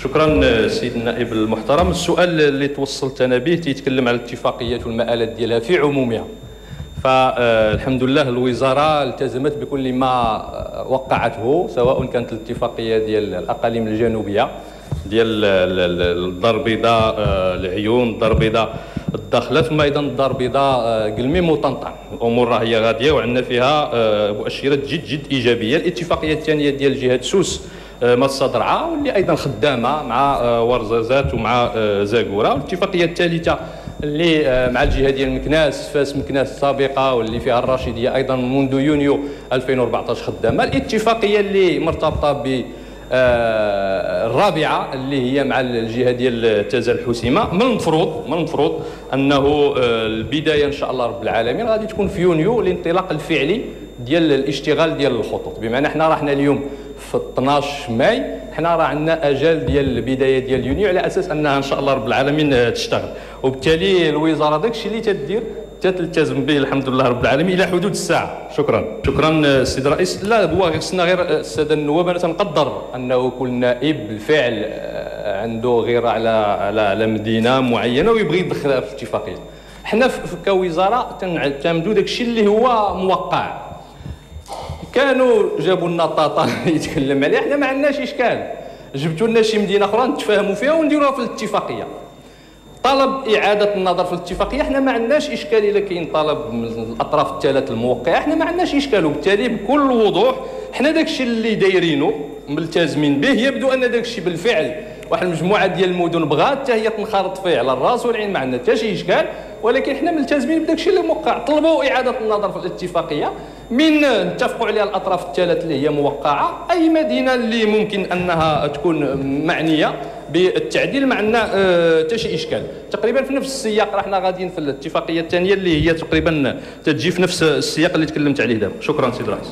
شكرا سيد النائب المحترم. السؤال اللي توصلت انا به تيتكلم على الاتفاقيات والمآلات ديالها في عمومها. فالحمد لله الوزاره التزمت بكل ما وقعته، سواء كانت الاتفاقيه ديال الاقاليم الجنوبيه ديال الدار البيضاء العيون، الدار البيضاء الداخله، ثم ايضا الدار البيضاء قلميم وطنطا. الامور راهي غاديه وعندنا فيها مؤشرات جد ايجابيه. الاتفاقيه الثانيه ديال جهه سوس مصة درعا واللي ايضا خدامه مع ورزازات ومع زاكوره، والاتفاقيه الثالثه اللي مع الجهه ديال مكناس فاس مكناس السابقه واللي فيها الرشيديه ايضا منذ يونيو 2014 خدامه. الاتفاقيه اللي مرتبطه ب الرابعه اللي هي مع الجهه ديال تازا الحسيمه، من المفروض انه البدايه ان شاء الله رب العالمين غادي تكون في يونيو الانطلاق الفعلي ديال الاشتغال ديال الخطوط. بمعنى حنا راحنا اليوم في 12 ماي، حنا راه عندنا اجال ديال البدايه ديال يونيو على اساس انها ان شاء الله رب العالمين تشتغل. وبالتالي الوزاره داكشي اللي تدير تلتزم به الحمد لله رب العالمين الى حدود الساعه. شكرا السيد الرئيس. لا هو خصنا غير الساده النواب، انا تنقدر انه كل نائب بالفعل عنده غيره على مدينه معينه ويبغي يدخلها في الاتفاقيه. حنا كوزاره تنعتمدوا داكشي اللي هو موقع. كانوا جابوا لنا طاطا يتكلم عليه، حنا ما عندناش اشكال، جبتوا لنا شي مدينه اخرى نتفاهموا فيها ونديروها في الاتفاقيه. طلب اعاده النظر في الاتفاقيه، حنا ما عندناش اشكال الا كاين طلب من الاطراف الثلاث الموقعه، حنا ما عندناش اشكال. وبالتالي بكل وضوح حنا داكشي اللي دايرينه ملتزمين به. يبدو ان داكشي بالفعل واحد المجموعه ديال المدن بغات حتى هي تنخرط فيه على الراس والعين، ما عندنا حتى شي اشكال، ولكن حنا ملتزمين بداكشي اللي موقع. طلبوا اعاده النظر في الاتفاقيه من اتفقوا عليها الاطراف الثلاث اللي هي موقعه. اي مدينه اللي ممكن انها تكون معنيه بالتعديل ما عندنا حتى شي اشكال. تقريبا في نفس السياق راه حنا غاديين في الاتفاقيه الثانيه اللي هي تقريبا تجي في نفس السياق اللي تكلمت عليه دابا. شكرا سيد الرئيس.